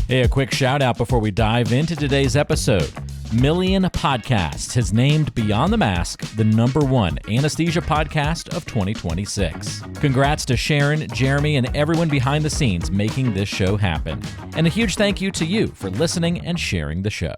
Hey, a quick shout out before we dive into today's episode. Million Podcasts has named Beyond the Mask the #1 anesthesia podcast of 2026. Congrats to Sharon, Jeremy, and everyone behind the scenes making this show happen. And a huge thank you to you for listening and sharing the show.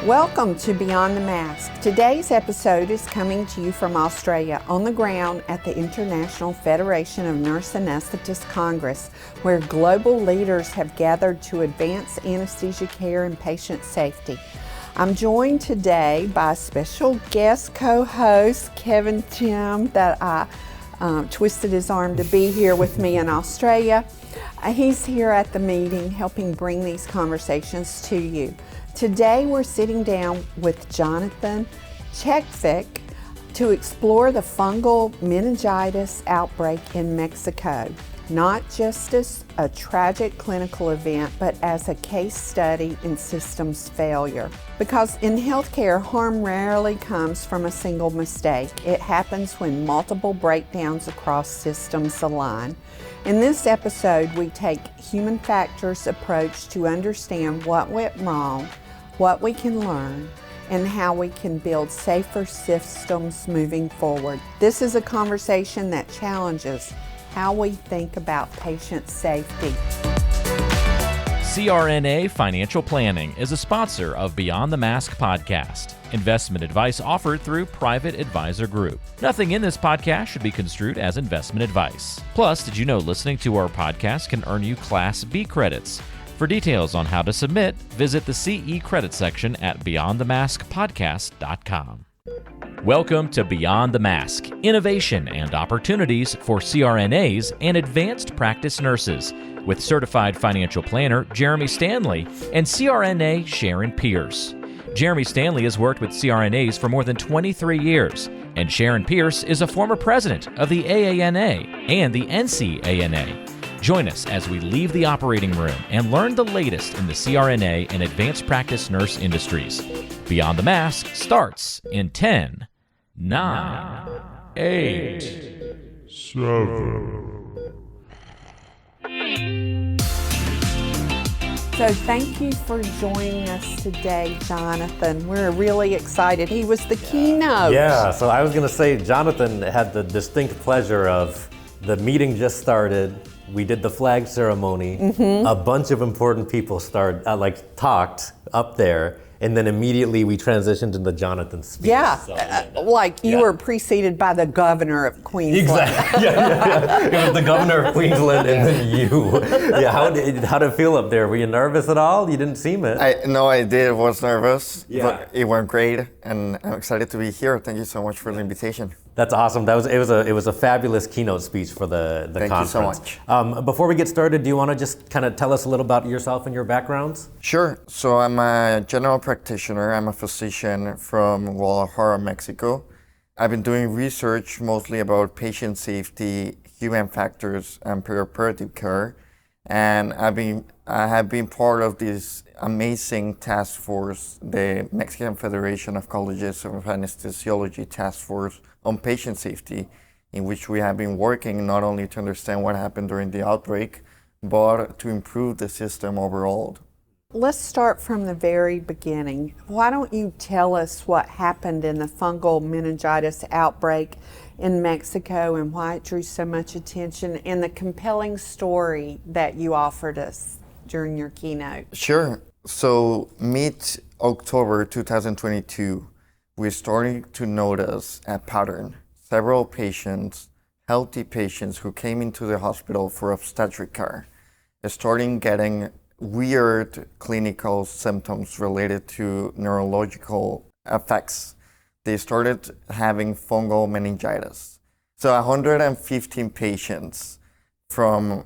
Welcome to Beyond the Mask. Today's episode is coming to you from Australia on the ground at the International Federation of Nurse Anesthetists Congress, where global leaders have gathered to advance anesthesia care and patient safety. I'm joined today by a special guest co-host, Kevin Tim, that I twisted his arm to be here with me in Australia. He's here at the meeting helping bring these conversations to you. Today we're sitting down with Jonathan Chejfec to explore the fungal meningitis outbreak in Mexico, not just as a tragic clinical event, but as a case study in systems failure. Because in healthcare, harm rarely comes from a single mistake. It happens when multiple breakdowns across systems align. In this episode, we take human factors approach to understand what went wrong, what we can learn, and how we can build safer systems moving forward. This is a conversation that challenges how we think about patient safety. CRNA Financial Planning is a sponsor of Beyond the Mask podcast. Investment advice offered through Private Advisor Group. Nothing in this podcast should be construed as investment advice. Plus, did you know listening to our podcast can earn you Class B credits? For details on how to submit, visit the CE credit section at beyondthemaskpodcast.com. Welcome to Beyond the Mask, innovation and opportunities for CRNAs and advanced practice nurses, with certified financial planner Jeremy Stanley and CRNA Sharon Pierce. Jeremy Stanley has worked with CRNAs for more than 23 years, and Sharon Pierce is a former president of the AANA and the NCANA. Join us as we leave the operating room and learn the latest in the CRNA and advanced practice nurse industries. Beyond the Mask starts in 10, 9, 8, 7. So thank you for joining us today, Jonathan. We're really excited. He was the keynote. Yeah, so I was going to say Jonathan had the distinct pleasure of the meeting just started. We did the flag ceremony. A bunch of important people talked up there, and then immediately we transitioned into Jonathan's speech. Yeah, so, you were preceded by the governor of Queensland. Exactly. Yeah. It was the governor of Queensland and then you. Yeah. How did it feel up there? Were you nervous at all? You didn't seem it. I did. Was nervous. Yeah. But it went great, and I'm excited to be here. Thank you so much for the invitation. That's awesome. It was a fabulous keynote speech for the conference. Thank you so much. Before we get started, do you want to just kind of tell us a little about yourself and your backgrounds? Sure. So I'm a general practitioner. I'm a physician from Guadalajara, Mexico. I've been doing research mostly about patient safety, human factors, and perioperative care. And I have been part of this amazing task force, the Mexican Federation of Colleges of Anesthesiology Task Force on Patient Safety, in which we have been working not only to understand what happened during the outbreak, but to improve the system overall. Let's start from the very beginning. Why don't you tell us what happened in the fungal meningitis outbreak in Mexico and why it drew so much attention, and the compelling story that you offered us during your keynote? Sure. So mid-October 2022, we're starting to notice a pattern. Several patients, healthy patients who came into the hospital for obstetric care, starting getting weird clinical symptoms related to neurological effects. They started having fungal meningitis. So 115 patients from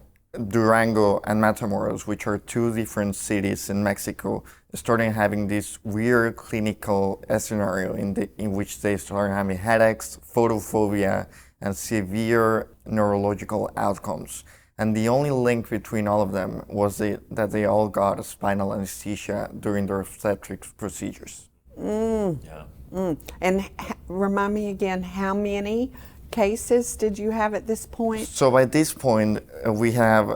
Durango and Matamoros, which are two different cities in Mexico, started having this weird clinical scenario in which they started having headaches, photophobia, and severe neurological outcomes. And the only link between all of them was that they all got a spinal anesthesia during their obstetric procedures. And remind me again, how many cases did you have at this point? So by this point, we have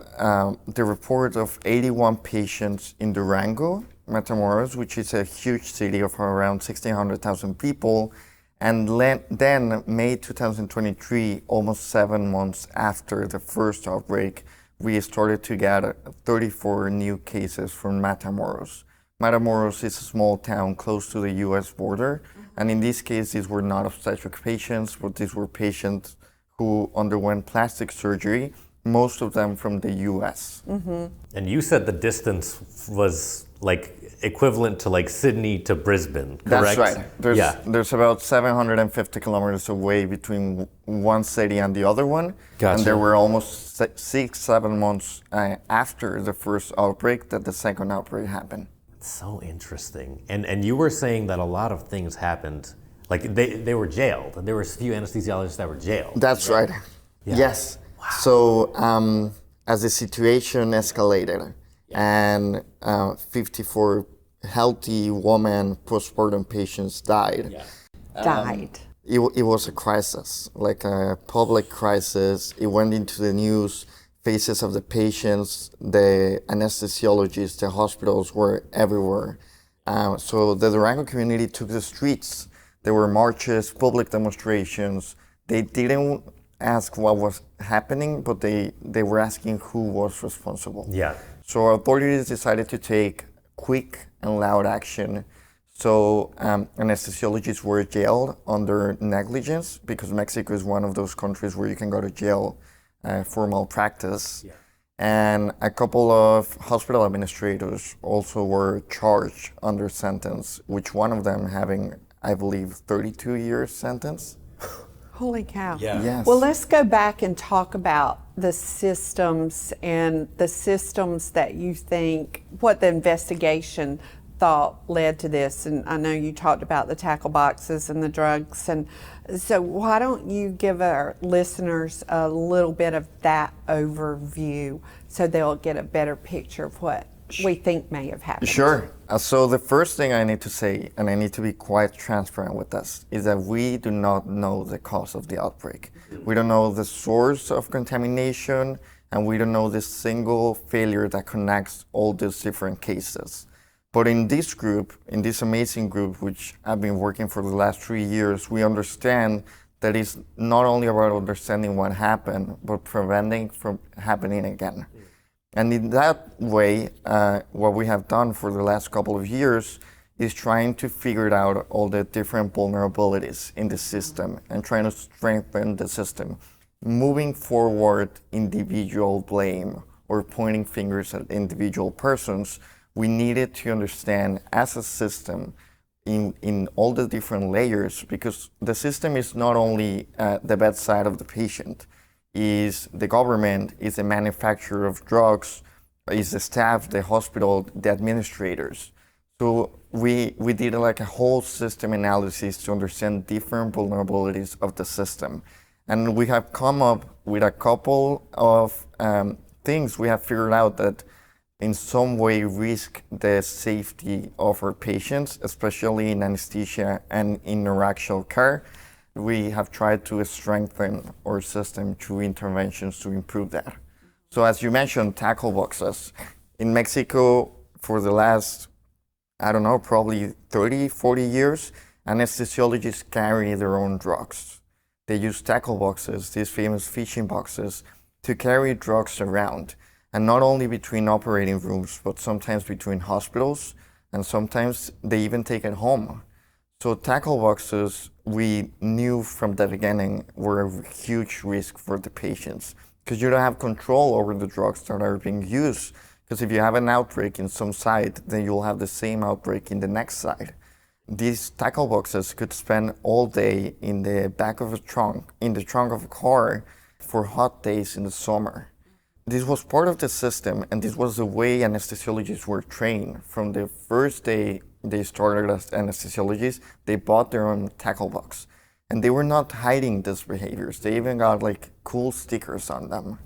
the report of 81 patients in Durango, Matamoros, which is a huge city of around 1,600,000 people. And then May 2023, almost 7 months after the first outbreak, we started to get 34 new cases from Matamoros. Matamoros is a small town close to the US border. And in this case, these were not obstetric patients, but these were patients who underwent plastic surgery, most of them from the US. And you said the distance was like equivalent to like Sydney to Brisbane, correct? That's right. There's about 750 kilometers away between one city and the other one. Gotcha. And there were almost 6-7 months after the first outbreak that the second outbreak happened. So interesting. And you were saying that a lot of things happened, like they were jailed. There were a few anesthesiologists that were jailed. That's right. Yeah. Yes. Wow. So as the situation escalated and 54 healthy women postpartum patients died. Died. It was a crisis, like a public crisis. It went into the news. Faces of the patients, the anesthesiologists, the hospitals were everywhere. So the Durango community took the streets. There were marches, public demonstrations. They didn't ask what was happening, but they were asking who was responsible. Yeah. So authorities decided to take quick and loud action. So anesthesiologists were jailed under negligence, because Mexico is one of those countries where you can go to jail for malpractice. Yeah. And a couple of hospital administrators also were charged under sentence, which one of them having, I believe, 32 years sentence. Holy cow. Yeah. Yes. Well, let's go back and talk about the systems and the systems that you think, what the investigation thought led to this. And I know you talked about the tackle boxes and the drugs. And so why don't you give our listeners a little bit of that overview so they'll get a better picture of what we think may have happened? Sure. So the first thing I need to say, and I need to be quite transparent with this, is that we do not know the cause of the outbreak. We don't know the source of contamination, and we don't know the single failure that connects all these different cases. But in this group, in this amazing group, which I've been working for the last 3 years, we understand that it's not only about understanding what happened, but preventing from happening again. And in that way, what we have done for the last couple of years is trying to figure out all the different vulnerabilities in the system and trying to strengthen the system. Moving forward, individual blame or pointing fingers at individual persons, we needed to understand as a system in all the different layers, because the system is not only the bedside of the patient, is the government, is the manufacturer of drugs, is the staff, the hospital, the administrators. So we did like a whole system analysis to understand different vulnerabilities of the system. And we have come up with a couple of things we have figured out that in some way risk the safety of our patients, especially in anesthesia and in neuraxial care. We have tried to strengthen our system through interventions to improve that. So as you mentioned, tackle boxes. In Mexico, for the last, I don't know, probably 30, 40 years, anesthesiologists carry their own drugs. They use tackle boxes, these famous fishing boxes, to carry drugs around. And not only between operating rooms, but sometimes between hospitals, and sometimes they even take it home. So tackle boxes, we knew from the beginning, were a huge risk for the patients, because you don't have control over the drugs that are being used. Because if you have an outbreak in some site, then you'll have the same outbreak in the next site. These tackle boxes could spend all day in the back of a trunk, in the trunk of a car, for hot days in the summer. This was part of the system, and this was the way anesthesiologists were trained. From the first day they started as anesthesiologists, they bought their own tackle box. And they were not hiding these behaviors. They even got like cool stickers on them.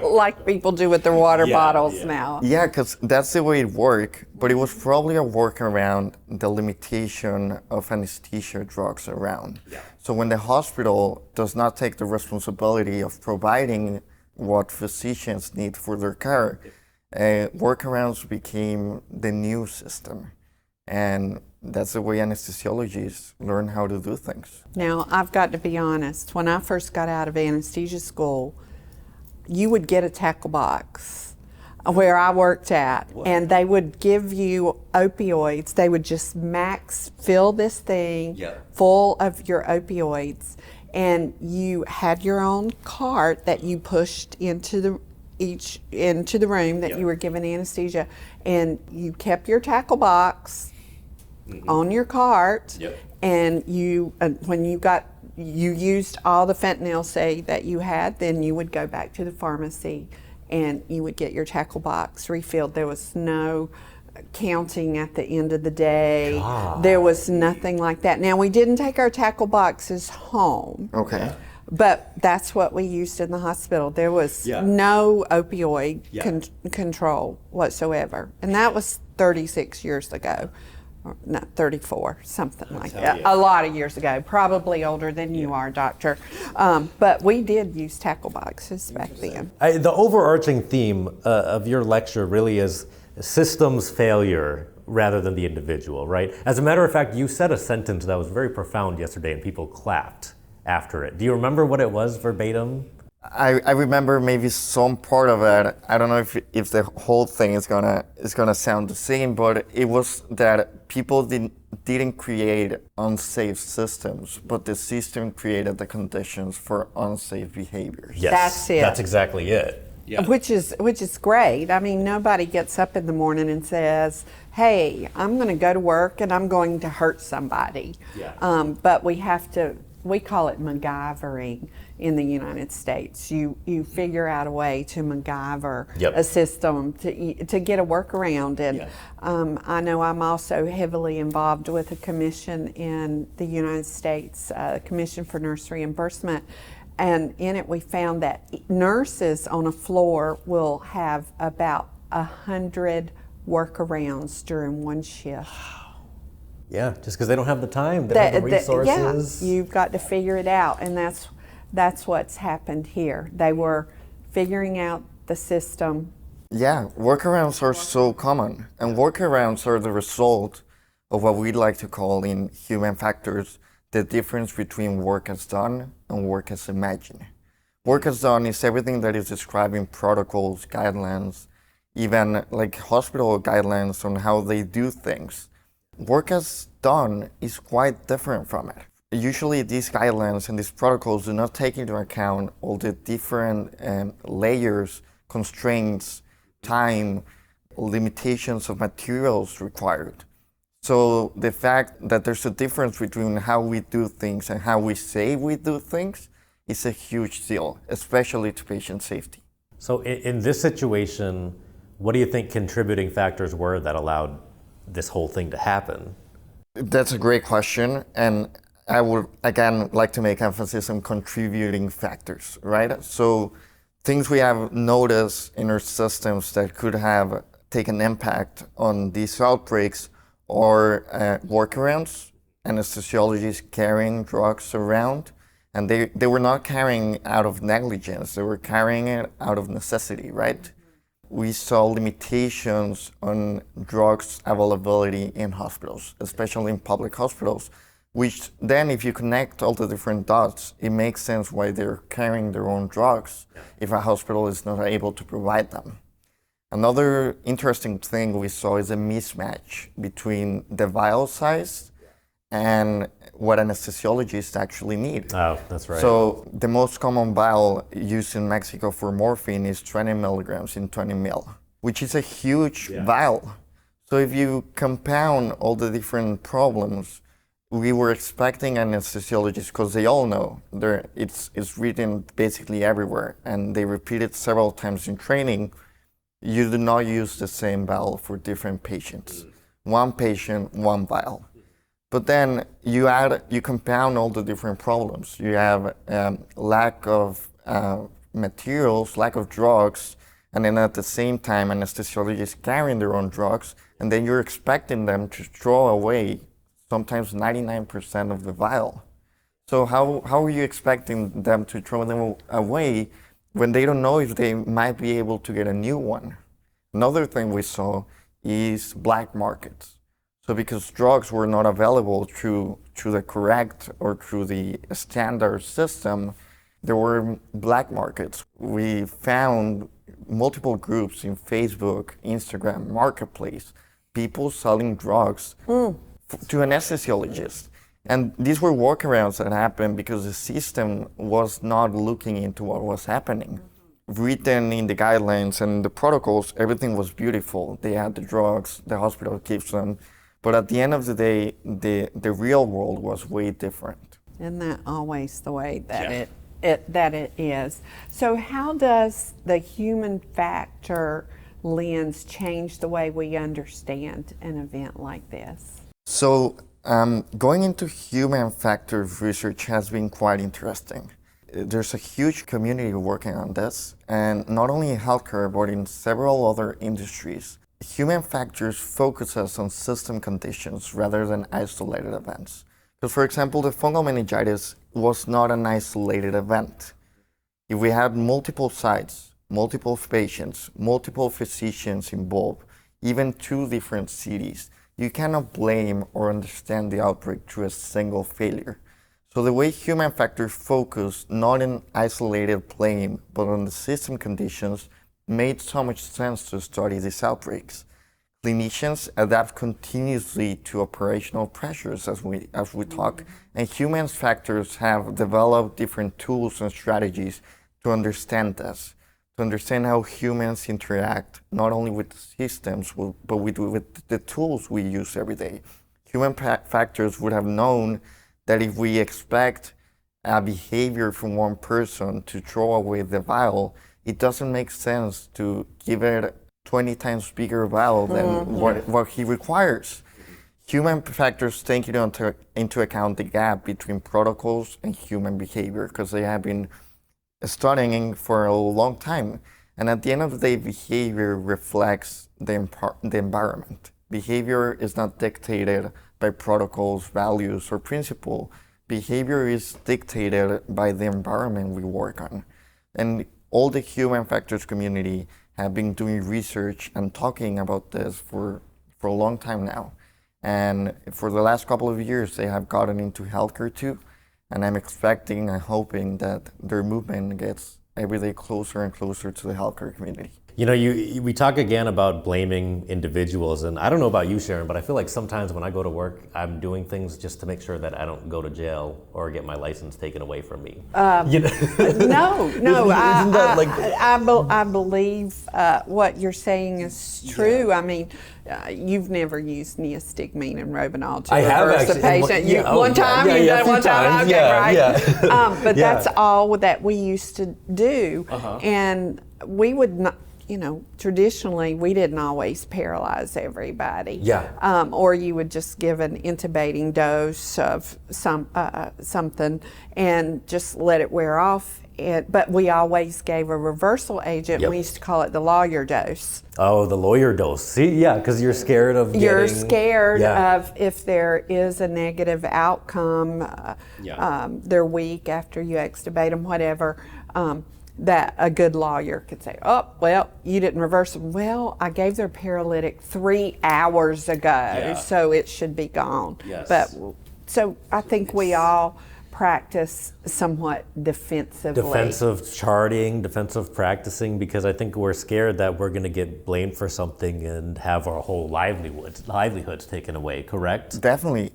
Like people do with their water bottles now. Yeah, because that's the way it worked, but it was probably a workaround the limitation of anesthesia drugs around. Yeah. So when the hospital does not take the responsibility of providing what physicians need for their care, workarounds became the new system. And that's the way anesthesiologists learn how to do things. Now, I've got to be honest, when I first got out of anesthesia school, you would get a tackle box where I worked at, and they would give you opioids. They would just fill this thing full of your opioids, and you had your own cart that you pushed into the room that you were given anesthesia, and you kept your tackle box on your cart, and when you used all the fentanyl, say, that you had, then you would go back to the pharmacy and you would get your tackle box refilled. There was no counting at the end of the day. God. There was nothing like that. Now, we didn't take our tackle boxes home. Okay. But that's what we used in the hospital. There was no opioid control whatsoever. And that was 36 years ago. Or not 34, something like that. A lot of years ago, probably older than you are, Doctor. But we did use tackle boxes back then. The overarching theme of your lecture really is systems failure rather than the individual, right? As a matter of fact, you said a sentence that was very profound yesterday and people clapped after it. Do you remember what it was verbatim? I remember maybe some part of it. I don't know if the whole thing is gonna sound the same, but it was that people didn't create unsafe systems, but the system created the conditions for unsafe behaviors. Yes, that's it. That's exactly it. Yeah. Which is great. I mean, nobody gets up in the morning and says, "Hey, I'm going to go to work and I'm going to hurt somebody." Yeah. But we call it MacGyvering in the United States. You figure out a way to MacGyver a system to get a workaround. And I know I'm also heavily involved with a commission in the United States, Commission for Nurse Reimbursement. And in it we found that nurses on a floor will have about 100 workarounds during one shift. Yeah, just because they don't have the time, they don't have the resources. You've got to figure it out, and that's what's happened here. They were figuring out the system. Yeah, workarounds are so common, and workarounds are the result of what we like to call in human factors the difference between work as done and work as imagined. Work as done is everything that is described in protocols, guidelines, even like hospital guidelines on how they do things. Work as done is quite different from it. Usually these guidelines and these protocols do not take into account all the different layers, constraints, time, limitations of materials required. So the fact that there's a difference between how we do things and how we say we do things is a huge deal, especially to patient safety. So in this situation, what do you think contributing factors were that allowed this whole thing to happen? That's a great question, and I would again like to make emphasis on contributing factors, right? So things we have noticed in our systems that could have taken impact on these outbreaks or workarounds. Anesthesiologists carrying drugs around, and they were not carrying out of negligence, they were carrying it out of necessity, right? We saw limitations on drugs availability in hospitals, especially in public hospitals, which then if you connect all the different dots, it makes sense why they're carrying their own drugs if a hospital is not able to provide them. Another interesting thing we saw is a mismatch between the vial size and what anesthesiologists actually need. Oh, that's right. So the most common vial used in Mexico for morphine is 20 milligrams in 20 ml, which is a huge vial. So if you compound all the different problems, we were expecting anesthesiologists, because they all know it's written basically everywhere, and they repeat it several times in training. You do not use the same vial for different patients. One patient, one vial. But then you compound all the different problems. You have lack of materials, lack of drugs, and then at the same time, anesthesiologists carrying their own drugs, and then you're expecting them to throw away sometimes 99% of the vial. So how are you expecting them to throw them away when they don't know if they might be able to get a new one? Another thing we saw is black markets. So because drugs were not available through the correct or through the standard system, there were black markets. We found multiple groups in Facebook, Instagram, Marketplace, people selling drugs to anesthesiologists. And these were workarounds that happened because the system was not looking into what was happening. Written in the guidelines and the protocols, everything was beautiful. They had the drugs, the hospital keeps them. But at the end of the day, the real world was way different. Isn't that always the way that it is? So how does the human factor lens change the way we understand an event like this? So going into human factor research has been quite interesting. There's a huge community working on this, and not only in healthcare, but in several other industries. Human factors focuses on system conditions rather than isolated events. Because, for example, the fungal meningitis was not an isolated event. If we had multiple sites, multiple patients, multiple physicians involved, even 2 different cities, you cannot blame or understand the outbreak through a single failure. So the way human factors focus not in isolated blame, but on the system conditions, made so much sense to study these outbreaks. Clinicians adapt continuously to operational pressures as we talk, and human factors have developed different tools and strategies to understand this, to understand how humans interact, not only with systems, but with the tools we use every day. Human factors would have known that if we expect a behavior from one person to throw away the vial, it doesn't make sense to give it 20 times bigger vial than what he requires. Human factors take into account the gap between protocols and human behavior because they have been studying for a long time. And at the end of the day, behavior reflects the environment. Behavior is not dictated by protocols, values, or principle. Behavior is dictated by the environment we work on. And all the human factors community have been doing research and talking about this for a long time now. And for the last couple of years, they have gotten into healthcare too. And I'm expecting and hoping that their movement gets every day closer and closer to the healthcare community. You know, we talk again about blaming individuals, and I don't know about you, Sharon, but I feel like sometimes when I go to work, I'm doing things just to make sure that I don't go to jail or get my license taken away from me. No, I believe what you're saying is true. Yeah. I mean, you've never used neostigmine and Robenal to reverse a patient. One time. Okay, right. But that's all that we used to do, and we would not. You know, traditionally, we didn't always paralyze everybody. Yeah. Or you would just give an intubating dose of something and just let it wear off. But we always gave a reversal agent. Yep. We used to call it the lawyer dose. Oh, the lawyer dose. See, yeah, because you're scared of getting... You're scared of if there is a negative outcome, they're weak after you extubate them, whatever. That a good lawyer could say, oh, well, you didn't reverse them. Well, I gave their paralytic 3 hours ago, so it should be gone. Yes. But so I think we all practice somewhat defensively. Defensive charting, defensive practicing, because I think we're scared that we're going to get blamed for something and have our whole livelihoods taken away, correct? Definitely.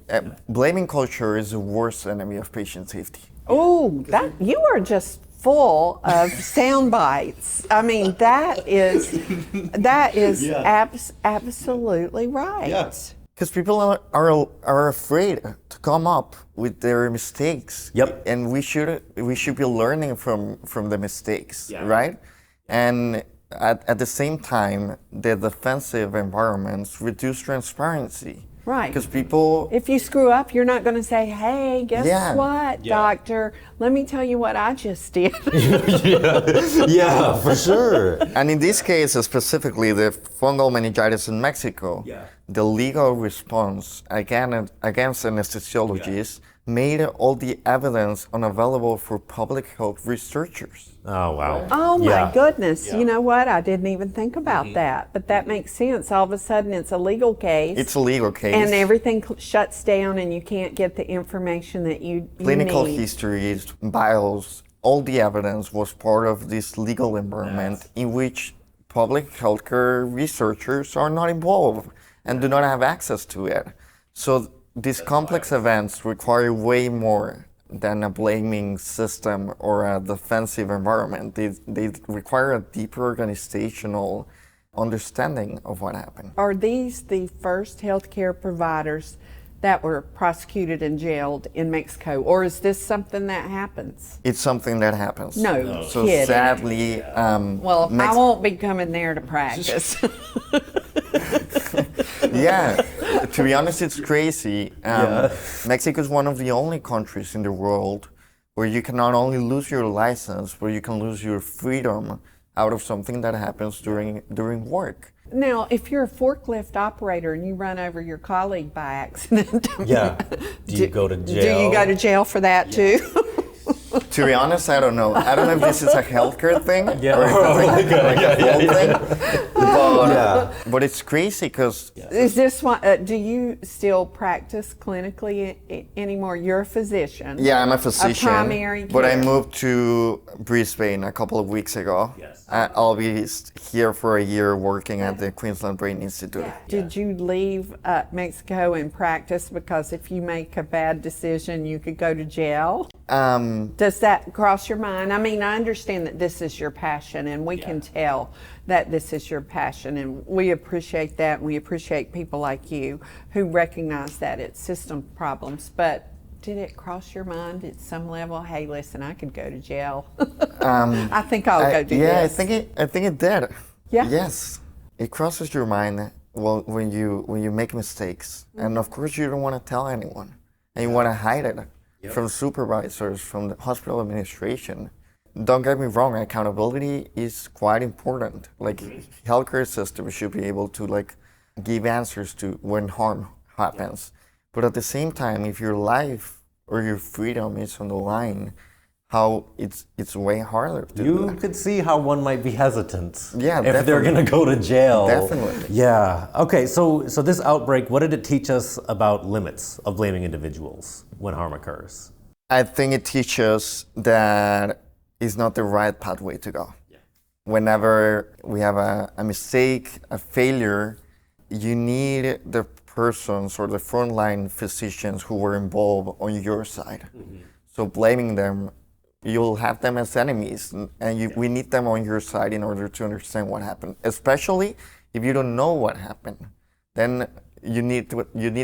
Blaming culture is the worst enemy of patient safety. Oh, you are just full of sound bites. I mean, that is absolutely right. Yeah. Because people are afraid to come up with their mistakes. Yep. And we should be learning from the mistakes, right? And at the same time, the defensive environments reduce transparency. Right. Because people, If you screw up, you're not going to say, hey, guess what, doctor? Let me tell you what I just did. Yeah, for sure. and in this case specifically, the fungal meningitis in Mexico, the legal response against anesthesiologists made all the evidence unavailable for public health researchers. Oh, wow. Oh my Yeah. goodness. You know what? I didn't even think about that. But that makes sense. All of a sudden it's a legal case. It's a legal case. And everything shuts down and you can't get the information that you Clinical need. histories, bios, all the evidence was part of this legal environment in which public healthcare researchers are not involved and do not have access to it. So these complex events require way more than a blaming system or a defensive environment. They require a deeper organizational understanding of what happened. Are these the first healthcare providers that were prosecuted and jailed in Mexico? Or is this something that happens? It's something that happens. No So kidding. sadly, Well, I won't be coming there to practice. yeah, to be honest, it's crazy. Mexico is one of the only countries in the world where you can not only lose your license, but you can lose your freedom out of something that happens during work. Now, if you're a forklift operator and you run over your colleague by accident, Yeah. Do you go to jail? do you go to jail for that too? To be honest, I don't know. I don't know if this is a healthcare thing or if it's like a health thing. But it's crazy because Is this one? Do you still practice clinically anymore? You're a physician. yeah, I'm a physician. primary but I care. moved to Brisbane a couple of weeks ago. I'll be here for a year working at the Queensland Brain Institute. Did you leave Mexico and practice because if you make a bad decision, you could go to jail? Does that cross your mind? I mean, I understand that this is your passion, and we can tell that this is your passion, and we appreciate that, and we appreciate people like you who recognize that it's system problems. But did it cross your mind at some level? Hey, listen, I could go to jail. I think I'll go do Yeah, this. I think it did. Yeah? Yes, it crosses your mind. Well, when you make mistakes, and of course you don't want to tell anyone, and you want to hide it from supervisors, from the hospital administration. Don't get me wrong, accountability is quite important. Like healthcare systems should be able to give answers to when harm happens. But at the same time, if your life or your freedom is on the line, how it's way harder to do You that. could see how one might be hesitant. Yeah, if they're definitely. going to go to jail. Definitely. Yeah. Okay. So this outbreak, what did it teach us about limits of blaming individuals when harm occurs? I think it teaches that it's not the right pathway to go. Whenever we have a mistake, a failure, you need the persons or the frontline physicians who were involved on your side. So blaming them, you'll have them as enemies, and we need them on your side in order to understand what happened. Especially if you don't know what happened, then you need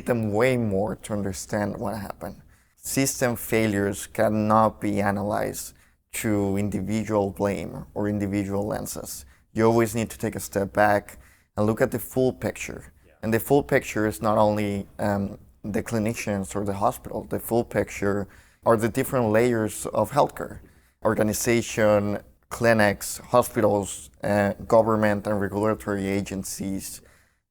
them way more to understand what happened. System failures cannot be analyzed through individual blame or individual lenses. You always need to take a step back and look at the full picture. And the full picture is not only the clinicians or the hospital. The full picture are the different layers of healthcare: organization, clinics, hospitals, government and regulatory agencies.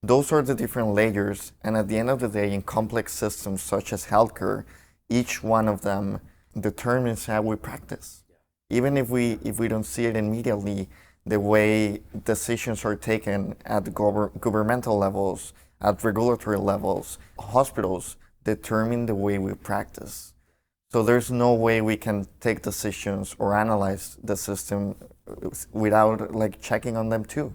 Those are the different layers, and at the end of the day, in complex systems such as healthcare, each one of them determines how we practice. Even if we don't see it immediately, the way decisions are taken at the governmental levels, at regulatory levels, hospitals determine the way we practice. So there's no way we can take decisions or analyze the system without checking on them too.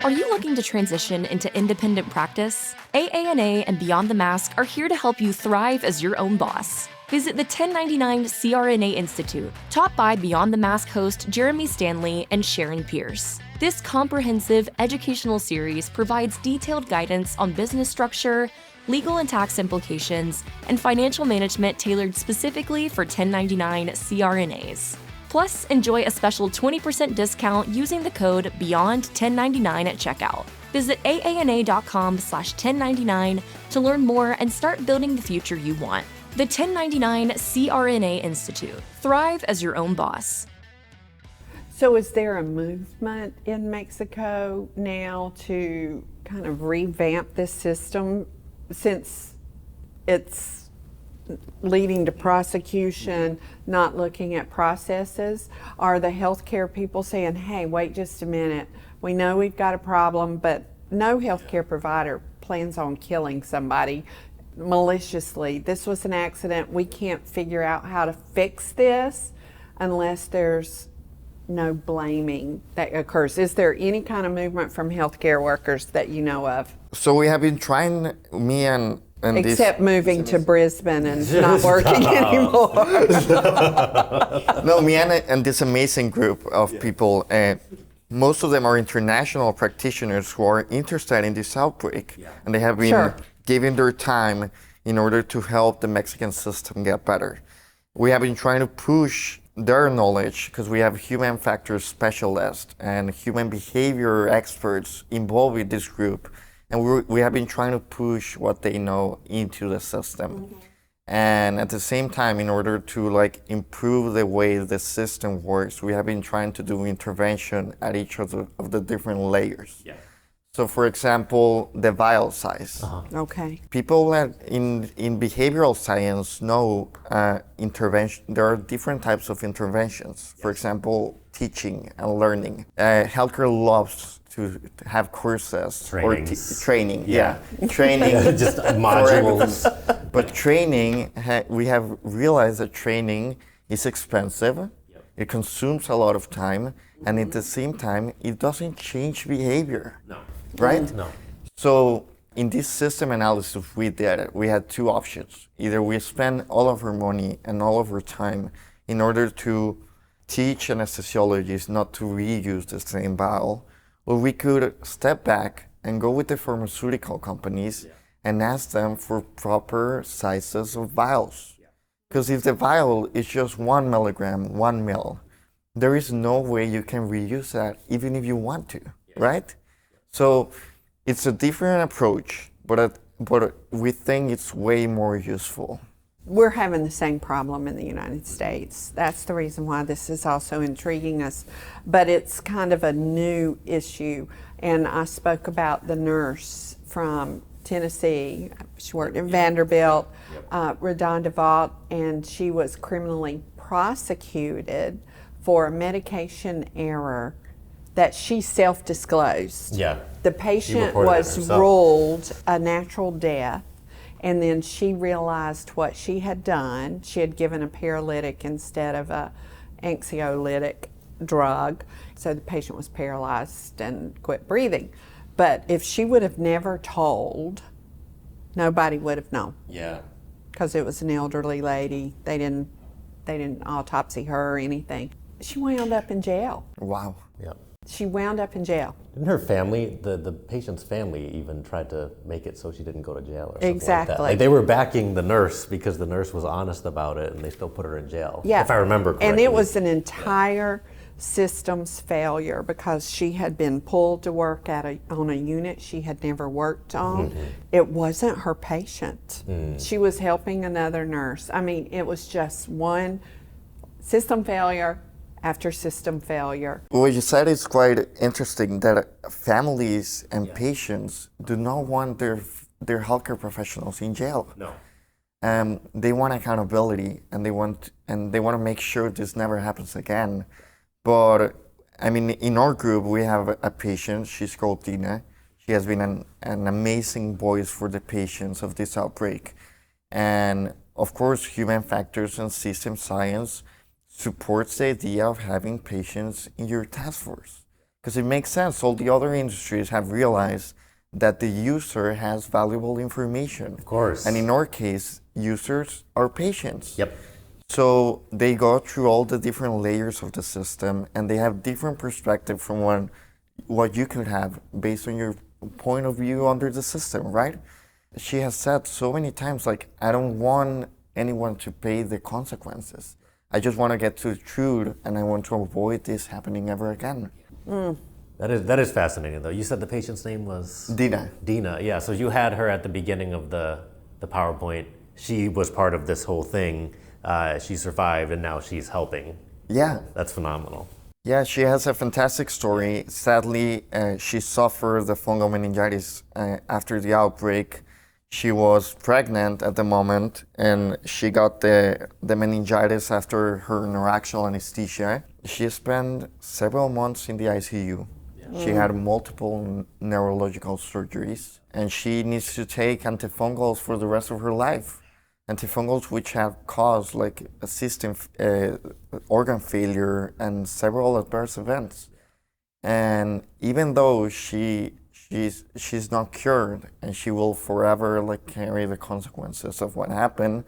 Are you looking to transition into independent practice? AANA and Beyond the Mask are here to help you thrive as your own boss. Visit the 1099 CRNA Institute, taught by Beyond the Mask host Jeremy Stanley and Sharon Pierce. This comprehensive educational series provides detailed guidance on business structure, legal and tax implications, and financial management tailored specifically for 1099 CRNAs. Plus, enjoy a special 20% discount using the code BEYOND1099 at checkout. Visit aana.com/1099 to learn more and start building the future you want. The 1099 CRNA Institute. Thrive as your own boss. So is there a movement in Mexico now to kind of revamp this system, since it's leading to prosecution, not looking at processes? Are the healthcare people saying, hey, wait just a minute, we know we've got a problem, but no healthcare provider plans on killing somebody maliciously. This was an accident. We can't figure out how to fix this unless there's no blaming that occurs. Is there any kind of movement from healthcare workers that you know of? So we have been trying, me and Except moving to Brisbane and not working anymore. No, me and this amazing group of people, most of them are international practitioners who are interested in this outbreak, and they have been giving their time in order to help the Mexican system get better. We have been trying to push their knowledge because we have human factors specialists and human behavior experts involved with this group, and we have been trying to push what they know into the system. And at the same time, in order to improve the way the system works, we have been trying to do intervention at each of the different layers. So for example, the vial size. Okay. People in behavioral science know intervention. There are different types of interventions. For example, teaching and learning. Healthcare loves to have courses Trainings. or training. Training. Just modules. But training, we have realized that training is expensive. It consumes a lot of time, and at the same time, it doesn't change behavior. No. Right? No. So in this system analysis we did, we had two options. Either we spend all of our money and all of our time in order to teach anesthesiologists not to reuse the same vial, or we could step back and go with the pharmaceutical companies and ask them for proper sizes of vials. Because if the vial is just 1 milligram, 1 mil, there is no way you can reuse that even if you want to, right? So it's a different approach, but we think it's way more useful. We're having the same problem in the United States. That's the reason why this is also intriguing us. But it's kind of a new issue. And I spoke about the nurse from Tennessee. She worked at Vanderbilt, Redonda Vault, and she was criminally prosecuted for a medication error that she self-disclosed. The patient was ruled a natural death, and then she realized what she had done. She had given a paralytic instead of a anxiolytic drug, so the patient was paralyzed and quit breathing. But if she would have never told, nobody would have known. Because it was an elderly lady. They didn't autopsy her or anything. She wound up in jail. Wow. She wound up in jail. Didn't her family, the patient's family, even tried to make it so she didn't go to jail or something Exactly. like that? They were backing the nurse because the nurse was honest about it, and they still put her in jail, if I remember correctly. And it was an entire systems failure because she had been pulled to work on a unit she had never worked on. It wasn't her patient. She was helping another nurse. I mean, it was just one system failure after system failure. What you said is quite interesting, that families and patients do not want their healthcare professionals in jail. They want accountability, and they want to make sure this never happens again. But I mean, in our group, we have a patient. She's called Tina. She has been an amazing voice for the patients of this outbreak. And of course, human factors and system science supports the idea of having patients in your task force. Because it makes sense. All the other industries have realized that the user has valuable information. Of course. And in our case, users are patients. Yep. So they go through all the different layers of the system, and they have different perspective from what you could have based on your point of view under the system, right? She has said so many times, I don't want anyone to pay the consequences. I just want to get to the truth, and I want to avoid this happening ever again. That is fascinating, though. You said the patient's name was Dina. Dina. Yeah. So you had her at the beginning of the PowerPoint. She was part of this whole thing. She survived, and now she's helping. Yeah. That's phenomenal. Yeah, she has a fantastic story. Sadly, she suffered the fungal meningitis after the outbreak. She was pregnant at the moment, and she got the meningitis after her neuraxial anesthesia. She spent several months in the ICU. Yeah. She had multiple neurological surgeries, and she needs to take antifungals for the rest of her life. Antifungals which have caused like a system organ failure and several adverse events. And even though she's not cured and she will forever like carry the consequences of what happened,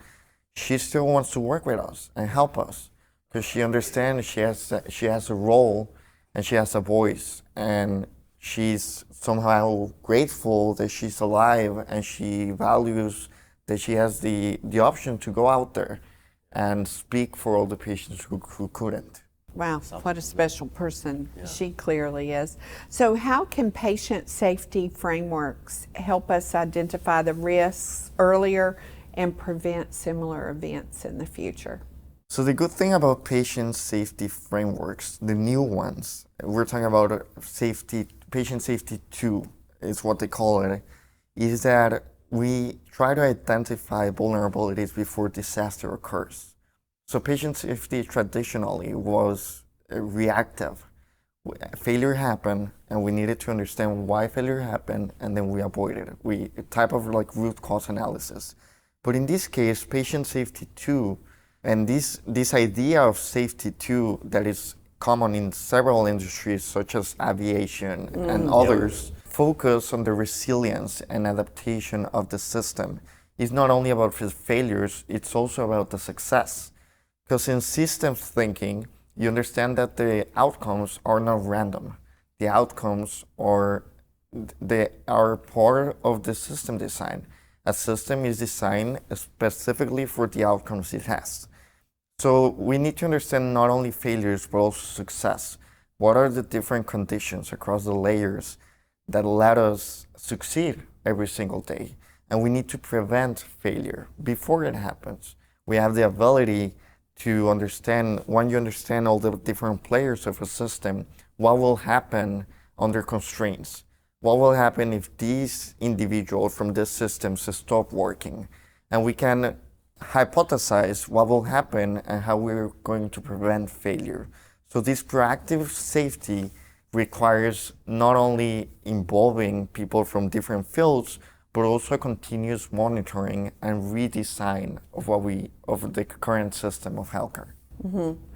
she still wants to work with us and help us because she understands she has a role and she has a voice, and she's somehow grateful that she's alive, and she values that she has the option to go out there and speak for all the patients who couldn't. Wow, what a special person she clearly is. So how can patient safety frameworks help us identify the risks earlier and prevent similar events in the future? So the good thing about patient safety frameworks, the new ones, we're talking about patient safety 2 is what they call it, is that we try to identify vulnerabilities before disaster occurs. So patient safety traditionally was reactive. Failure happened, and we needed to understand why failure happened, and then we avoided it. A type of like root cause analysis. But in this case, patient safety 2, and this idea of safety 2 that is common in several industries such as aviation and others, focus on the resilience and adaptation of the system. It's not only about failures, it's also about the success. Because in systems thinking, you understand that the outcomes are not random. The outcomes are part of the system design. A system is designed specifically for the outcomes it has. So we need to understand not only failures, but also success. What are the different conditions across the layers that let us succeed every single day? And we need to prevent failure before it happens. We have the ability to understand, when you understand all the different players of a system, what will happen under constraints? What will happen if these individuals from these systems stop working? And we can hypothesize what will happen and how we're going to prevent failure. So this proactive safety requires not only involving people from different fields, but also continuous monitoring and redesign of the current system of healthcare.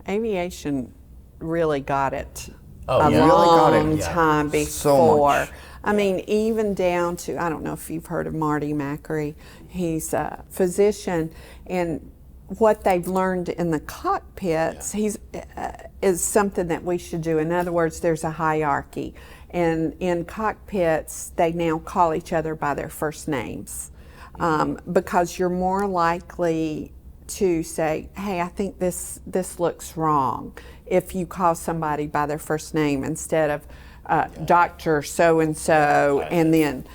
Aviation really got it Really time before. So much. I mean, even down to, I don't know if you've heard of Marty Macri. He's a physician, and what they've learned in the cockpits is something that we should do. In other words, there's a hierarchy. And in cockpits, they now call each other by their first names because you're more likely to say, hey, I think this looks wrong, if you call somebody by their first name instead of Dr. So-and-so and then,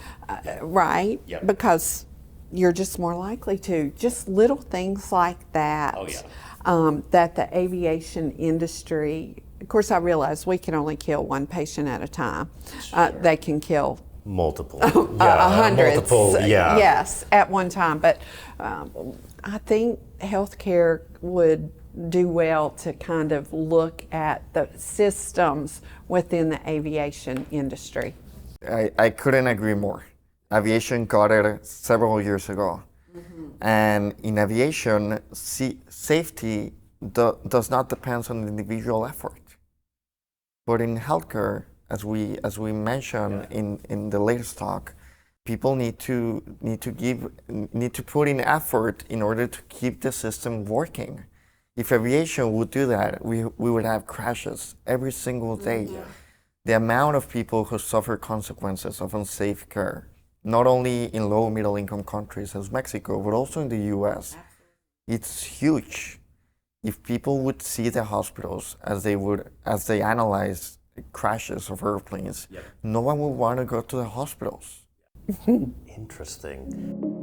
right? Yep. Because you're just more likely to. Just little things like that, that the aviation industry, of course I realize we can only kill one patient at a time. Sure. They can kill multiple. Hundreds. Multiple, Yes, at one time. But I think healthcare would do well to kind of look at the systems within the aviation industry. I couldn't agree more. Aviation got it several years ago. And in aviation, safety does not depend on individual effort. But in healthcare, as we mentioned in the latest talk, people need to put in effort in order to keep the system working. If aviation would do that, we would have crashes every single day. Yeah. The amount of people who suffer consequences of unsafe care, not only in low middle income countries as Mexico, but also in the US, it's huge. If people would see the hospitals as they analyze crashes of airplanes, no one will want to go to the hospitals. Interesting.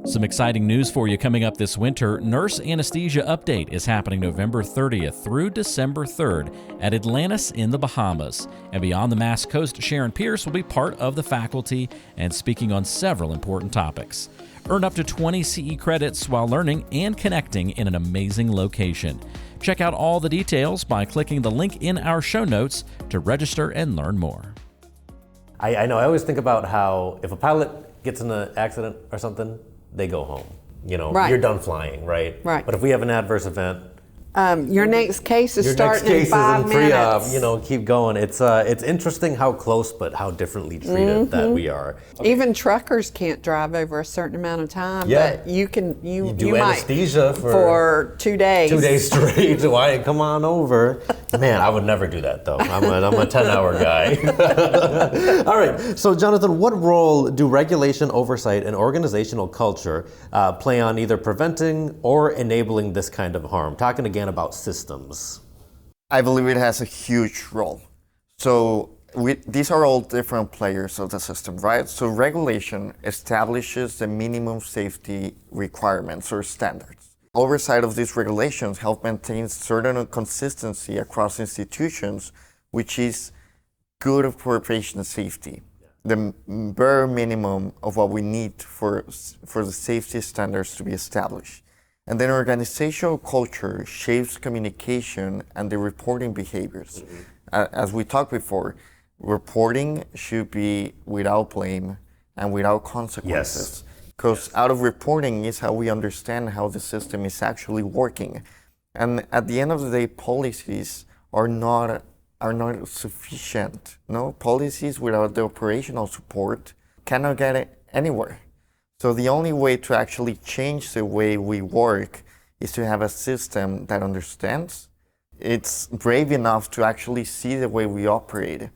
Some exciting news for you coming up this winter. Nurse Anesthesia Update is happening November 30th through December 3rd at Atlantis in the Bahamas. And Beyond the Mask host Sharon Pierce will be part of the faculty and speaking on several important topics. Earn up to 20 CE credits while learning and connecting in an amazing location. Check out all the details by clicking the link in our show notes to register and learn more. I know, I always think about how if a pilot gets in an accident or something, they go home. You know, Right. you're done flying, right? Right. But if we have an adverse event, Your next case is your starting next case in 5 is in pre-op, minutes. keep going. It's interesting how close but how differently treated that we are. Even truckers can't drive over a certain amount of time, Yeah. but you can. You do might anesthesia for 2 days. 2 days straight. Why? Come on over. Man, I would never do that though. I'm a 10-hour guy. All right. So, Jonathan, what role do regulation, oversight, and organizational culture play on either preventing or enabling this kind of harm? Talking again about systems. I believe it has a huge role. So these are all different players of the system, right? So regulation establishes the minimum safety requirements or standards. Oversight of these regulations help maintain certain consistency across institutions, which is good for patient safety. The bare minimum of what we need for the safety standards to be established. And then organizational culture shapes communication and the reporting behaviors. As we talked before, reporting should be without blame and without consequences. Because out of reporting is how we understand how the system is actually working. And at the end of the day, policies are not sufficient. No, policies without the operational support cannot get it anywhere. So the only way to actually change the way we work is to have a system that understands. It's brave enough to actually see the way we operate.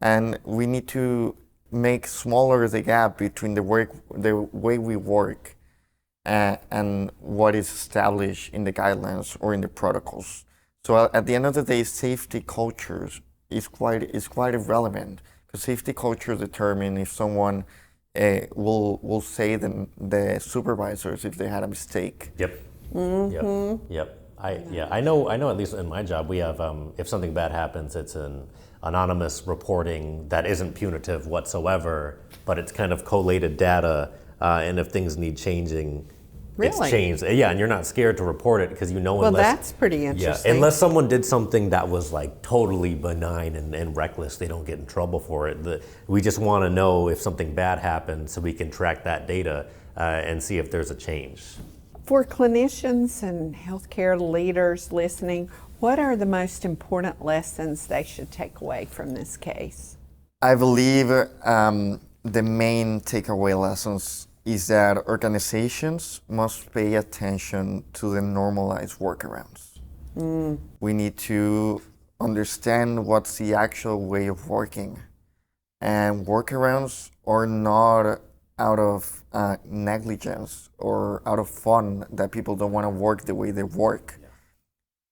And we need to make smaller the gap between the way we work and what is established in the guidelines or in the protocols. So at the end of the day, safety culture is quite irrelevant, because safety culture determines if someone will say the supervisors if they had a mistake. Yep. Yep. I know at least in my job we have if something bad happens, it's an anonymous reporting that isn't punitive whatsoever, but it's kind of collated data, and if things need changing, it's Really? changed. Yeah, and you're not scared to report it because you know Well, unless that's pretty interesting. unless someone did something that was like totally benign and reckless, they don't get in trouble for it. We just want to know if something bad happened so we can track that data and see if there's a change. For clinicians and healthcare leaders listening, what are the most important lessons they should take away from this case? I believe the main takeaway lessons is that organizations must pay attention to the normalized workarounds. We need to understand what's the actual way of working. And workarounds are not out of negligence or out of fun that people don't want to work the way they work.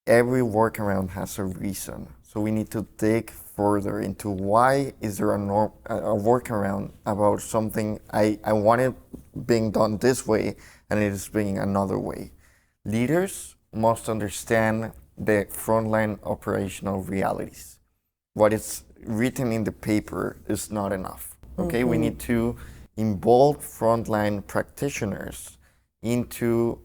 Every workaround has a reason. So we need to dig further into why is there a workaround about something I want it being done this way and it is being another way. Leaders must understand the frontline operational realities. What is written in the paper is not enough. Okay, we need to involve frontline practitioners into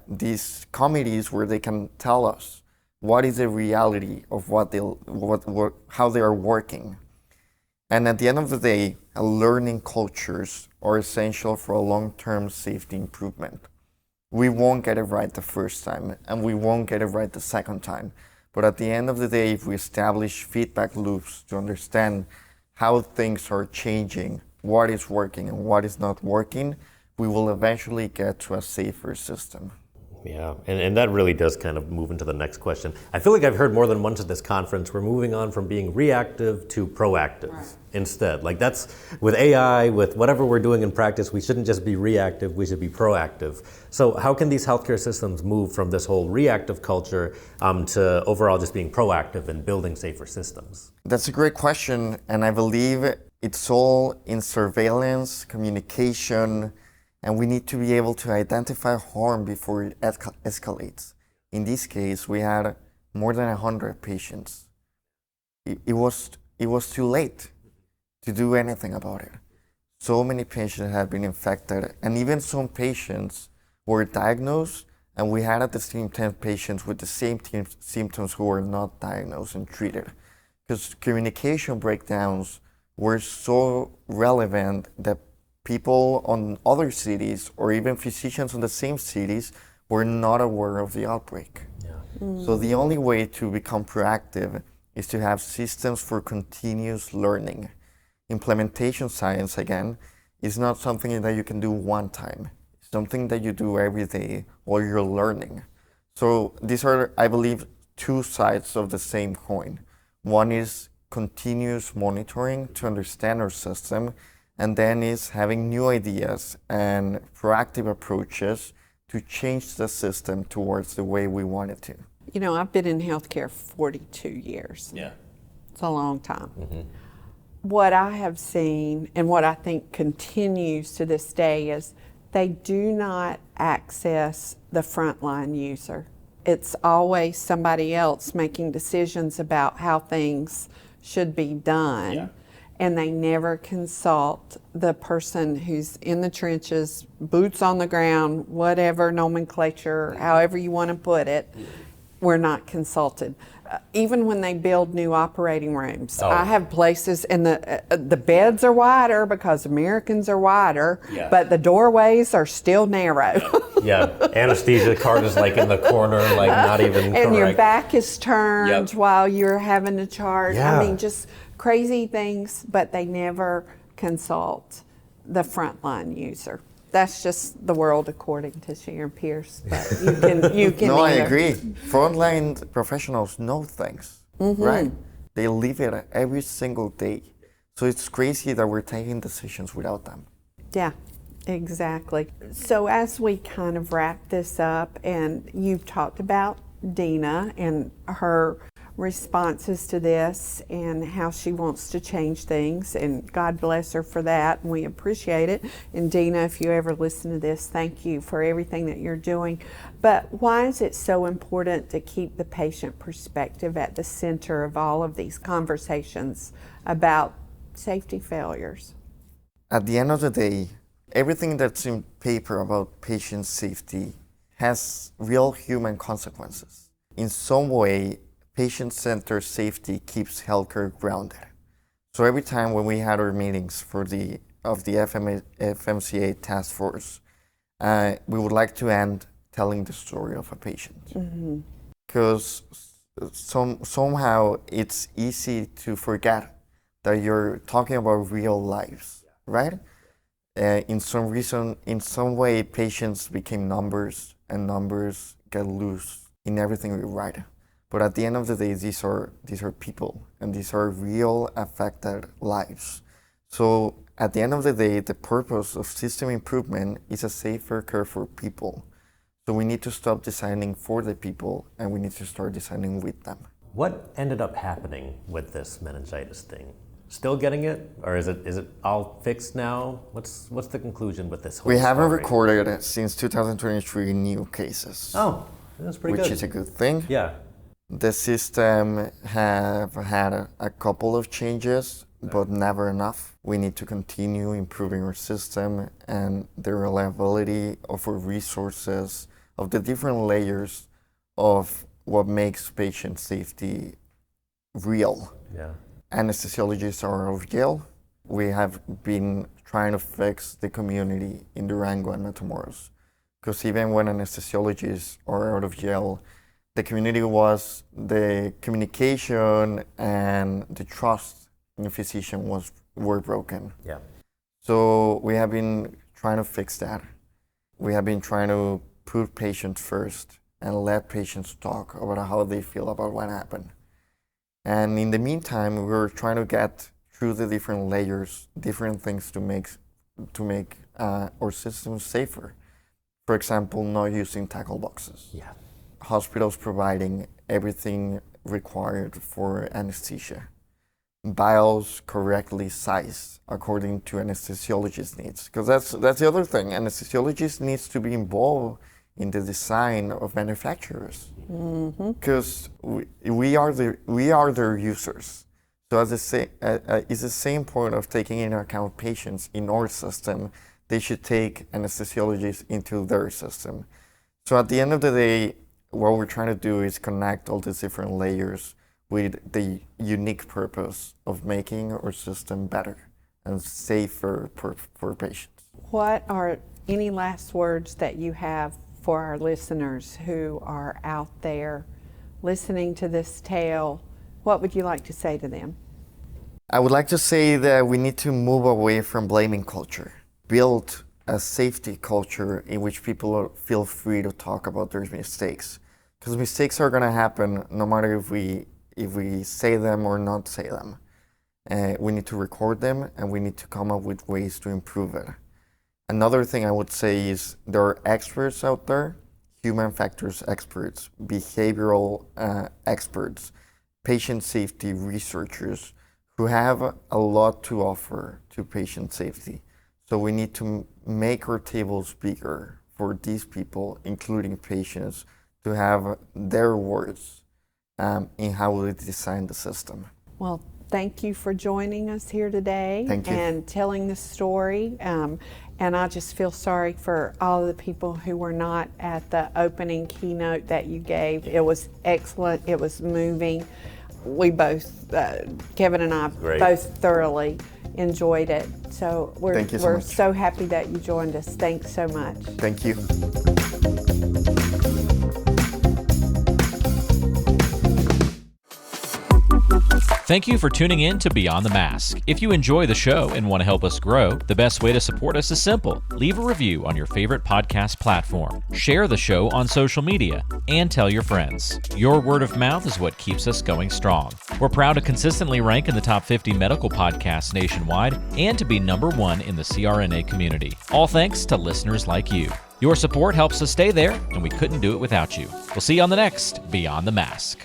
these committees where they can tell us what is the reality of how they are working. And at the end of the day, learning cultures are essential for a long-term safety improvement. We won't get it right the first time, and we won't get it right the second time. But at the end of the day, if we establish feedback loops to understand how things are changing, what is working and what is not working, we will eventually get to a safer system. Yeah, and that really does kind of move into the next question. I feel like I've heard more than once at this conference, we're moving on from being reactive to proactive instead. Like that's, with AI, with whatever we're doing in practice, we shouldn't just be reactive, we should be proactive. So how can these healthcare systems move from this whole reactive culture to overall just being proactive and building safer systems? That's a great question, and I believe it's all in surveillance, communication, and we need to be able to identify harm before it escalates. In this case, we had more than 100 patients. It was too late to do anything about it. So many patients had been infected, and even some patients were diagnosed, and we had at the same time patients with the same symptoms who were not diagnosed and treated. Because communication breakdowns were so relevant that people on other cities or even physicians in the same cities were not aware of the outbreak. So the only way to become proactive is to have systems for continuous learning. Implementation science, again, is not something that you can do one time. It's something that you do every day while you're learning. So these are, I believe, two sides of the same coin. One is continuous monitoring to understand our system, and then is having new ideas and proactive approaches to change the system towards the way we want it to. You know, I've been in healthcare 42 years. Yeah. It's a long time. What I have seen and what I think continues to this day is they do not access the frontline user. It's always somebody else making decisions about how things should be done. Yeah. And they never consult the person who's in the trenches, boots on the ground, whatever nomenclature, however you want to put it, we're not consulted. Even when they build new operating rooms, I have places and the beds are wider because Americans are wider, but the doorways are still narrow. Anesthesia card is like in the corner, like not even and your correct. back is turned while you're having to chart. I mean, just crazy things, but they never consult the frontline user. That's just the world according to Sharon Pierce. But you can. No, I agree. Frontline professionals know things, right? They live it every single day. So it's crazy that we're taking decisions without them. Yeah, exactly. So as we kind of wrap this up, and you've talked about Dina and her responses to this and how she wants to change things, and God bless her for that, and we appreciate it. And Dina, if you ever listen to this, thank you for everything that you're doing. But why is it so important to keep the patient perspective at the center of all of these conversations about safety failures? At the end of the day, everything that's in paper about patient safety has real human consequences. In some way, patient-centered safety keeps healthcare grounded. So every time when we had our meetings for the FMCA task force, we would like to end telling the story of a patient. Because somehow it's easy to forget that you're talking about real lives, right? In some way, patients became numbers, and numbers get loose in everything we write. But at the end of the day, these are people, and these are real affected lives. So at the end of the day, the purpose of system improvement is a safer care for people. So we need to stop designing for the people, and we need to start designing with them. What ended up happening with this meningitis thing? Still getting it, or is it all fixed now? What's the conclusion with this whole We haven't story? recorded since 2023 new cases. Oh, that's pretty good. Which is a good thing. Yeah. The system have had a couple of changes, but never enough. We need to continue improving our system and the reliability of our resources, of the different layers of what makes patient safety real. Yeah. Anesthesiologists are out of jail. We have been trying to fix the community in Durango and Matamoros. Because even when anesthesiologists are out of jail, the community was, the communication and the trust in the physician were broken. Yeah. So we have been trying to fix that. We have been trying to put patients first and let patients talk about how they feel about what happened. And in the meantime, we were trying to get through the different layers, different things to make our systems safer. For example, not using tackle boxes. Yeah. Hospitals providing everything required for anesthesia. Vials correctly sized according to anesthesiologist needs. Because that's the other thing. Anesthesiologist needs to be involved in the design of manufacturers. Because we are their users. So it's the same point of taking into account patients in our system. They should take anesthesiologists into their system. So at the end of the day, what we're trying to do is connect all these different layers with the unique purpose of making our system better and safer for patients. What are any last words that you have for our listeners who are out there listening to this tale? What would you like to say to them? I would like to say that we need to move away from blaming culture, build a safety culture in which people feel free to talk about their mistakes. Because mistakes are going to happen no matter if we say them or not say them. We need to record them and we need to come up with ways to improve it. Another thing I would say is there are experts out there, human factors experts, behavioral experts, patient safety researchers who have a lot to offer to patient safety. So we need to make our tables bigger for these people, including patients, to have their words in how we design the system. Well, thank you for joining us here today. Thank you. And telling the story. And I just feel sorry for all of the people who were not at the opening keynote that you gave. It was excellent. It was moving. We both, Kevin and I, both thoroughly enjoyed it. So we're so happy that you joined us. Thanks so much. Thank you. Thank you for tuning in to Beyond the Mask. If you enjoy the show and want to help us grow, the best way to support us is simple. Leave a review on your favorite podcast platform, share the show on social media, and tell your friends. Your word of mouth is what keeps us going strong. We're proud to consistently rank in the top 50 medical podcasts nationwide and to be #1 in the CRNA community. All thanks to listeners like you. Your support helps us stay there, and we couldn't do it without you. We'll see you on the next Beyond the Mask.